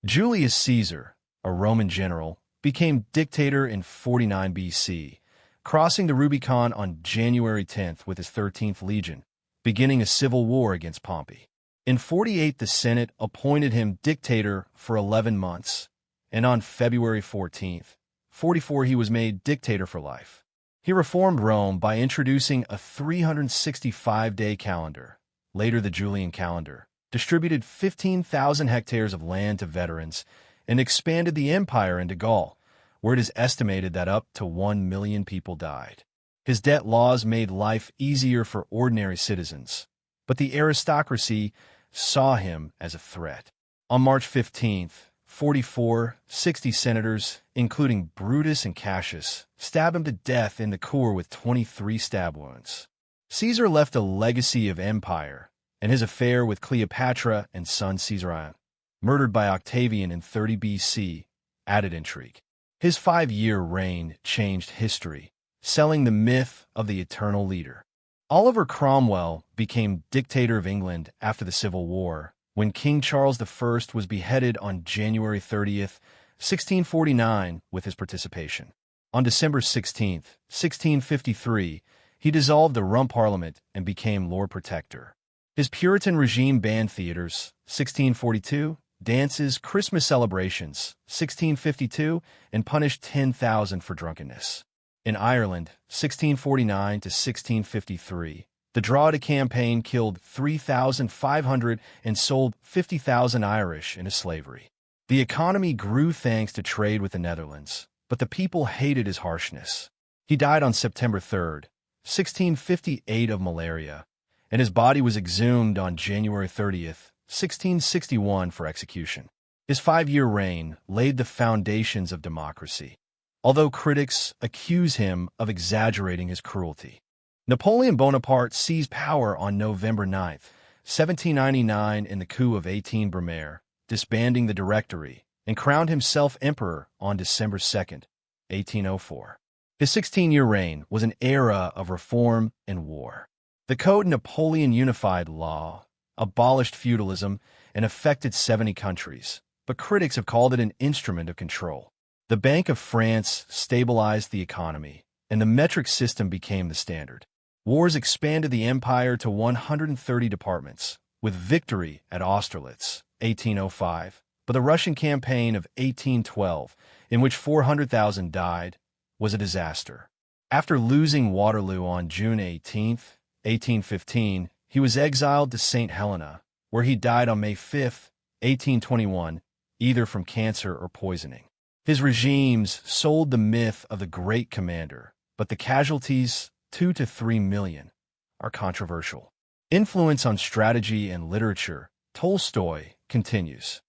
Julius Caesar, a Roman general, became dictator in 49 BC, crossing the Rubicon on January 10th with his 13th legion, beginning a civil war against Pompey. In 48, the Senate appointed him dictator for 11 months, and on February 14th, 44, he was made dictator for life. He reformed Rome by introducing a 365-day calendar, later the Julian calendar, distributed 15,000 hectares of land to veterans, and expanded the empire into Gaul, where it is estimated that up to 1 million people died. His debt laws made life easier for ordinary citizens, but the aristocracy saw him as a threat. On March 15th, 60 senators, including Brutus and Cassius, stabbed him to death in the cour with 23 stab wounds. Caesar left a legacy of empire, and his affair with Cleopatra and son Caesarion, murdered by Octavian in 30 BC, added intrigue. His 5-year reign changed history, selling the myth of the eternal leader. Oliver Cromwell became dictator of England after the Civil War, when King Charles I was beheaded on January 30th, 1649, with his participation. On December 16th, 1653, he dissolved the Rump Parliament and became Lord Protector. His Puritan regime banned theaters, 1642, dances, Christmas celebrations, 1652, and punished 10,000 for drunkenness. In Ireland, 1649 to 1653, the Drogheda campaign killed 3,500 and sold 50,000 Irish into slavery. The economy grew thanks to trade with the Netherlands, but the people hated his harshness. He died on September 3rd, 1658 of malaria, and his body was exhumed on January 30th, 1661 for execution. His 5-year reign laid the foundations of democracy, although critics accuse him of exaggerating his cruelty. Napoleon Bonaparte seized power on November 9, 1799 in the coup of 18 Brumaire, disbanding the Directory, and crowned himself emperor on December 2, 1804. His 16-year reign was an era of reform and war. The Code Napoleon unified law, abolished feudalism, and affected 70 countries, but critics have called it an instrument of control. The Bank of France stabilized the economy, and the metric system became the standard. Wars expanded the empire to 130 departments, with victory at Austerlitz, 1805, but the Russian campaign of 1812, in which 400,000 died, was a disaster. After losing Waterloo on June 18, 1815, he was exiled to St. Helena, where he died on May 5, 1821, either from cancer or poisoning. His regimes sold the myth of the great commander, but the casualties, 2 to 3 million, are controversial. Influence on strategy and literature, Tolstoy continues.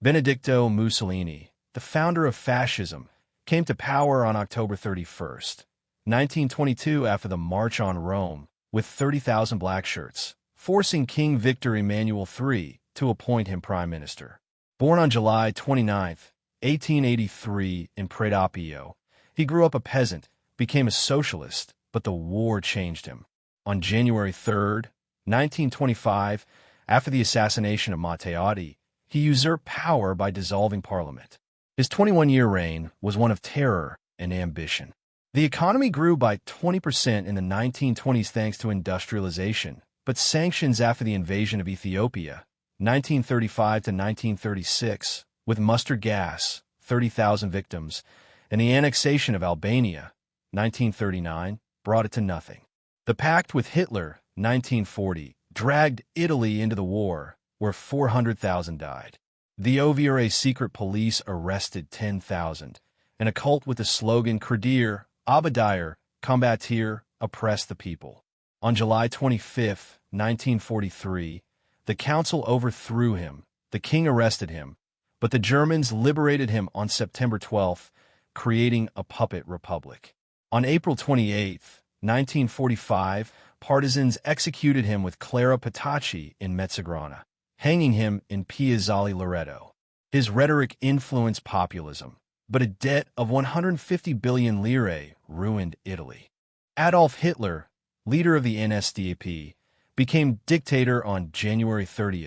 Benedicto Mussolini, the founder of fascism, came to power on October 31st, 1922 after the March on Rome, with 30,000 black shirts, forcing King Victor Emmanuel III to appoint him prime minister. Born on July 29, 1883 in Predapio, he grew up a peasant, became a socialist, but the war changed him. On January 3, 1925, after the assassination of Matteotti, he usurped power by dissolving parliament. His 21-year reign was one of terror and ambition. The economy grew by 20% in the 1920s thanks to industrialization, but sanctions after the invasion of Ethiopia, 1935 to 1936, with mustard gas, 30,000 victims, and the annexation of Albania, 1939, brought it to nothing. The pact with Hitler, 1940, dragged Italy into the war, where 400,000 died. The OVRA secret police arrested 10,000, and a cult with the slogan Credir, Abadire, Combatir, oppressed the people. On July 25, 1943, the council overthrew him, the king arrested him, but the Germans liberated him on September 12, creating a puppet republic. On April 28, 1945, partisans executed him with Clara Petacci in Mezzagrana, hanging him in Piazzale Loreto. His rhetoric influenced populism, but a debt of 150 billion lire ruined Italy. Adolf Hitler, leader of the NSDAP, became dictator on January 30,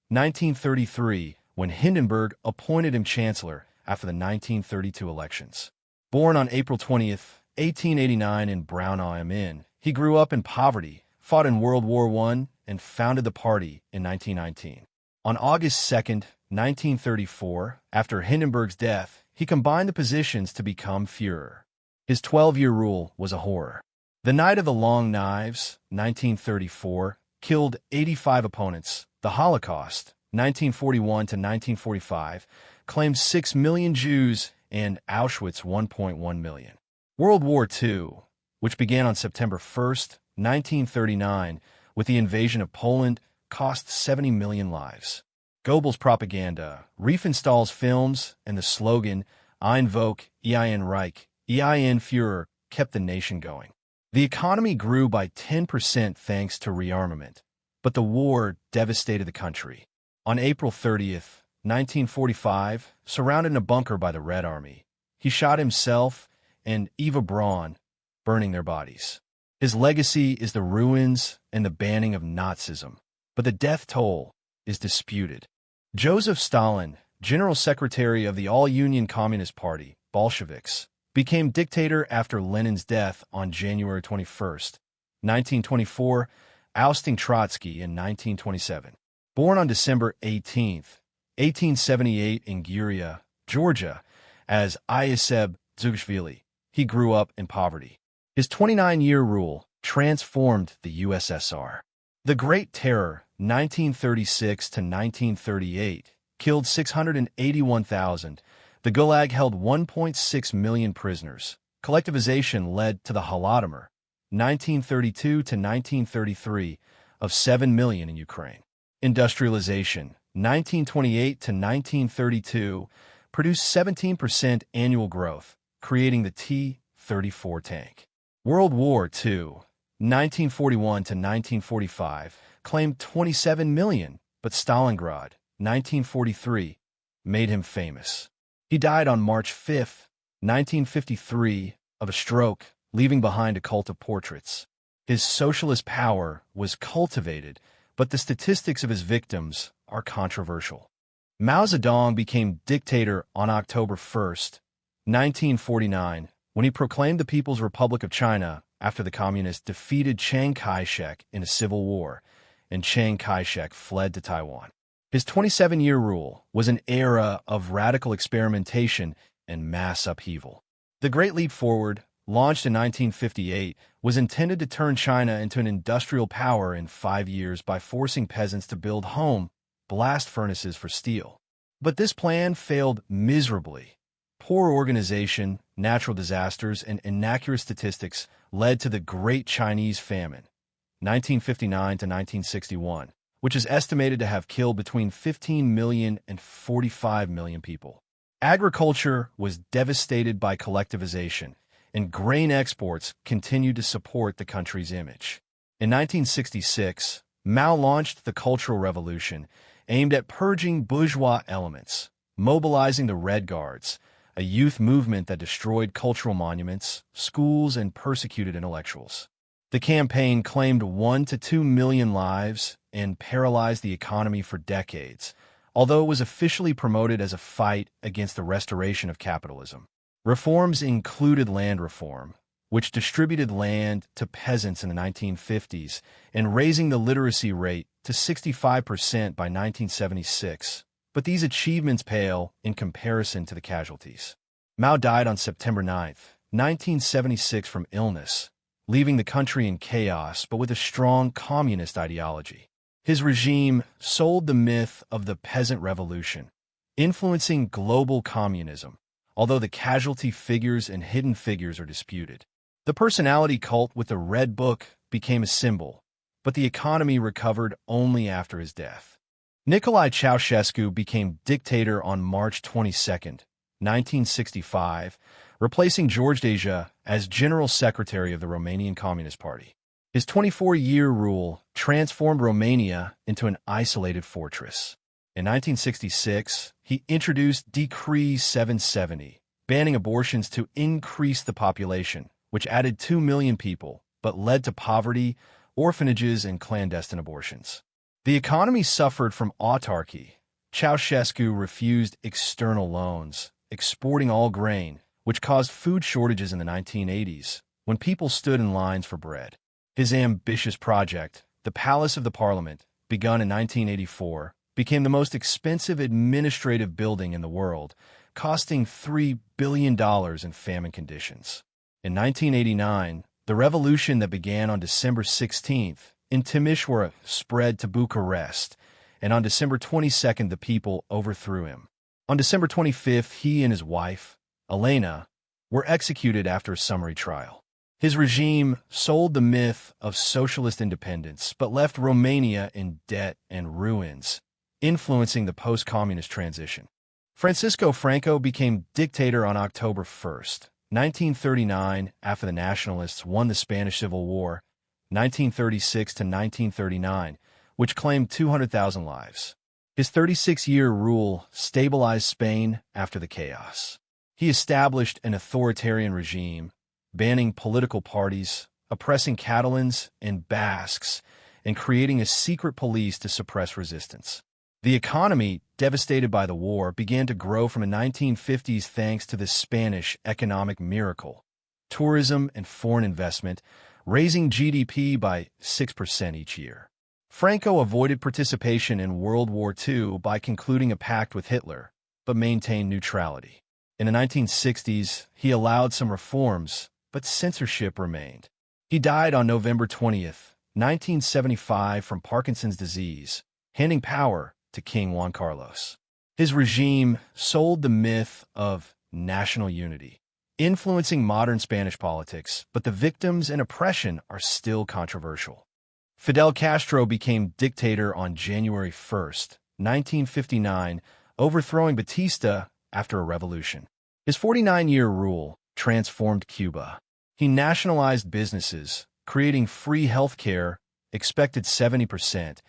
1933, when Hindenburg appointed him chancellor after the 1932 elections. Born on April 20th, 1889 in Braunau am Inn, he grew up in poverty, fought in World War I, and founded the party in 1919. On August 2nd, 1934, after Hindenburg's death, he combined the positions to become Führer. His 12-year rule was a horror. The Night of the Long Knives, 1934, killed 85 opponents. The Holocaust, 1941 to 1945, claimed 6 million Jews, and Auschwitz 1.1 million. World War II, which began on September 1st, 1939, with the invasion of Poland, cost 70 million lives. Goebbels' propaganda, Riefenstahl's films, and the slogan Ein Volk, ein Reich, ein Führer kept the nation going. The economy grew by 10% thanks to rearmament, but the war devastated the country. On April 30th, 1945, surrounded in a bunker by the Red Army, he shot himself and Eva Braun, burning their bodies. His legacy is the ruins and the banning of Nazism, but the death toll is disputed. Joseph Stalin, General Secretary of the All-Union Communist Party, Bolsheviks, became dictator after Lenin's death on January 21st, 1924, ousting Trotsky in 1927. Born on December 18th, 1878 in Guria, Georgia, as Ioseb Zugashvili, he grew up in poverty. His 29-year rule transformed the USSR. The Great Terror, 1936 to 1938, killed 681,000. The Gulag held 1.6 million prisoners. Collectivization led to the Holodomor, 1932 to 1933, of 7 million in Ukraine. Industrialization, 1928 to 1932, produced 17% annual growth, creating the T-34 tank. World War II, 1941 to 1945, claimed 27 million, but Stalingrad, 1943, made him famous. He died on March 5, 1953, of a stroke, leaving behind a cult of portraits. His socialist power was cultivated, but the statistics of his victims are controversial. Mao Zedong became dictator on October 1, 1949, when he proclaimed the People's Republic of China after the Communists defeated Chiang Kai-shek in a civil war, and Chiang Kai-shek fled to Taiwan. His 27-year rule was an era of radical experimentation and mass upheaval. The Great Leap Forward, launched in 1958, was intended to turn China into an industrial power in 5 years by forcing peasants to build home blast furnaces for steel. But this plan failed miserably. Poor organization, natural disasters, and inaccurate statistics led to the Great Chinese Famine, 1959 to 1961, which is estimated to have killed between 15 million and 45 million people. Agriculture was devastated by collectivization, and grain exports continued to support the country's image. In 1966, Mao launched the Cultural Revolution, aimed at purging bourgeois elements, mobilizing the Red Guards, a youth movement that destroyed cultural monuments, schools, and persecuted intellectuals. The campaign claimed 1 to 2 million lives and paralyzed the economy for decades, although it was officially promoted as a fight against the restoration of capitalism. Reforms included land reform, which distributed land to peasants in the 1950s, and raising the literacy rate to 65% by 1976. But these achievements pale in comparison to the casualties. Mao died on September 9, 1976 from illness, leaving the country in chaos but with a strong communist ideology. His regime sold the myth of the peasant revolution, influencing global communism, although the casualty figures and hidden figures are disputed. The personality cult with the Red Book became a symbol, but the economy recovered only after his death. Nicolae Ceausescu became dictator on March 22, 1965, replacing George Deja as General Secretary of the Romanian Communist Party. His 24-year rule transformed Romania into an isolated fortress. In 1966, he introduced Decree 770, banning abortions to increase the population, which added 2 million people, but led to poverty, orphanages, and clandestine abortions. The economy suffered from autarky. Ceausescu refused external loans, exporting all grain, which caused food shortages in the 1980s, when people stood in lines for bread. His ambitious project, the Palace of the Parliament, begun in 1984, became the most expensive administrative building in the world, costing $3 billion in famine conditions. In 1989, the revolution that began on December 16th in Timișoara spread to Bucharest, and on December 22nd the people overthrew him. On December 25th, he and his wife, Elena, were executed after a summary trial. His regime sold the myth of socialist independence, but left Romania in debt and ruins, influencing the post-communist transition. Franco became dictator on October 1st, 1939, after the nationalists won the Spanish Civil War, 1936 to 1939, which claimed 200,000 lives. His 36-year rule stabilized Spain after the chaos. He established an authoritarian regime, banning political parties, oppressing Catalans and Basques, and creating a secret police to suppress resistance. The economy, devastated by the war, began to grow from the 1950s thanks to the Spanish economic miracle, tourism and foreign investment, raising GDP by 6% each year. Franco avoided participation in World War II by concluding a pact with Hitler, but maintained neutrality. In the 1960s, he allowed some reforms, but censorship remained. He died on November 20th, 1975 from Parkinson's disease, handing power to King Juan Carlos. His regime sold the myth of national unity, influencing modern Spanish politics, but the victims and oppression are still controversial. Fidel Castro became dictator on January 1st, 1959, overthrowing Batista after a revolution. His 49-year rule transformed Cuba. He nationalized businesses, creating free health care, expected 70%,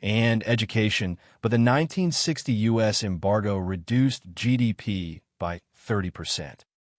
and education, but the 1960 U.S. embargo reduced GDP by 30%.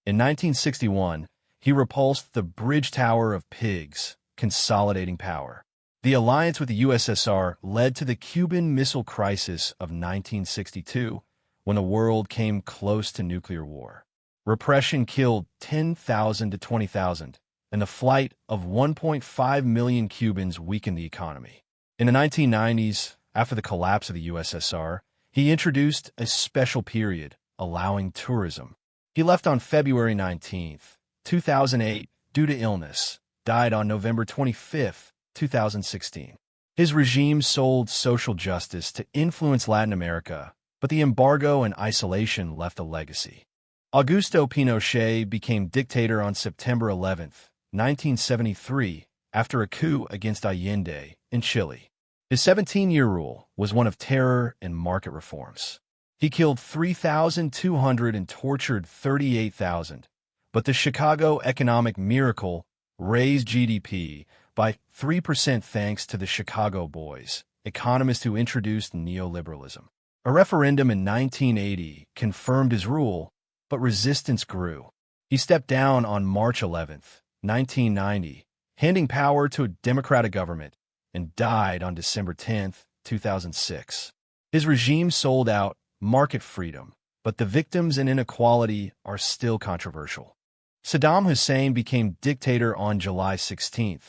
In 1961, he repulsed the Bridge Tower of Pigs, consolidating power. The alliance with the USSR led to the Cuban Missile Crisis of 1962, when the world came close to nuclear war. Repression killed 10,000 to 20,000, and the flight of 1.5 million Cubans weakened the economy. In the 1990s, after the collapse of the USSR, he introduced a special period, allowing tourism. He left on February 19, 2008, due to illness, died on November 25, 2016. His regime sold social justice to influence Latin America, but the embargo and isolation left a legacy. Augusto Pinochet became dictator on September 11, 1973, after a coup against Allende in Chile. His 17-year rule was one of terror and market reforms. He killed 3,200 and tortured 38,000, but the Chicago economic miracle raised GDP by 3% thanks to the Chicago Boys, economists who introduced neoliberalism. A referendum in 1980 confirmed his rule, but resistance grew. He stepped down on March 11, 1990, handing power to a democratic government, and died on December 10, 2006. His regime sold out market freedom, but the victims and inequality are still controversial. Saddam Hussein became dictator on July 16,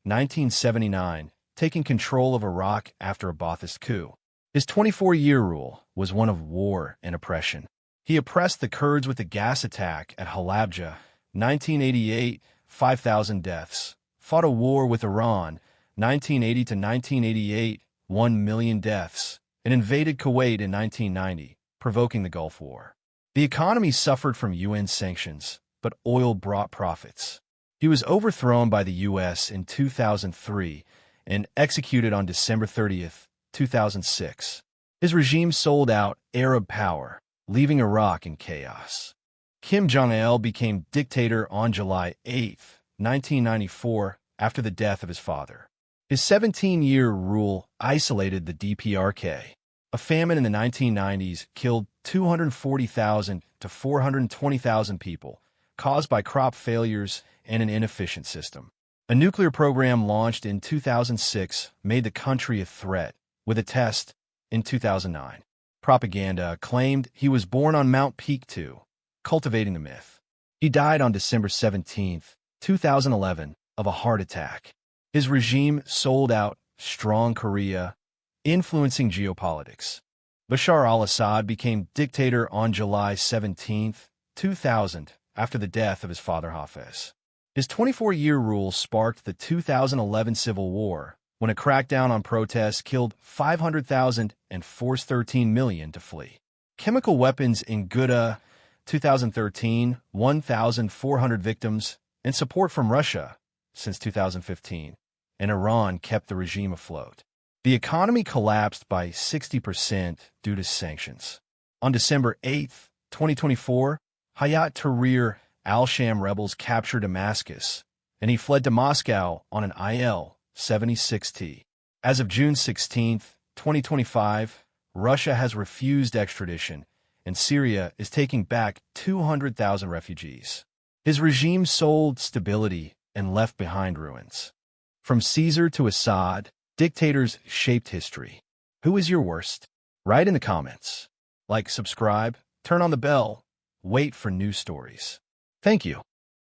1979, taking control of Iraq after a Ba'athist coup. His 24-year rule was one of war and oppression. He oppressed the Kurds with a gas attack at Halabja, 1988, 5,000 deaths, fought a war with Iran, 1980 to 1988, 1 million deaths, and invaded Kuwait in 1990, provoking the Gulf War. The economy suffered from UN sanctions, but oil brought profits. He was overthrown by the U.S. in 2003 and executed on December 30, 2006. His regime sold out Arab power, leaving Iraq in chaos. Kim Jong-il became dictator on July 8, 1994, after the death of his father. His 17-year rule isolated the DPRK. A famine in the 1990s killed 240,000 to 420,000 people, caused by crop failures and an inefficient system. A nuclear program launched in 2006 made the country a threat, with a test in 2009. propaganda claimed he was born on Mount Peak II, cultivating the myth. He died on December 17, 2011, of a heart attack. His regime sold out strong Korea, influencing geopolitics. Bashar al-Assad became dictator on July 17, 2000, after the death of his father Hafez. His 24-year rule sparked the 2011 civil war, when a crackdown on protests killed 500,000 and forced 13 million to flee. Chemical weapons in Ghouta, 2013, 1,400 victims, and support from Russia since 2015, and Iran kept the regime afloat. The economy collapsed by 60% due to sanctions. On December 8, 2024, Hayat Tahrir al-Sham rebels captured Damascus, and he fled to Moscow on an Il-76T. As of June 16, 2025, Russia has refused extradition, and Syria is taking back 200,000 refugees. His regime sold stability and left behind ruins. From Caesar to Assad, dictators shaped history. Who is your worst? Write in the comments. Like, subscribe, turn on the bell, wait for new stories. Thank you.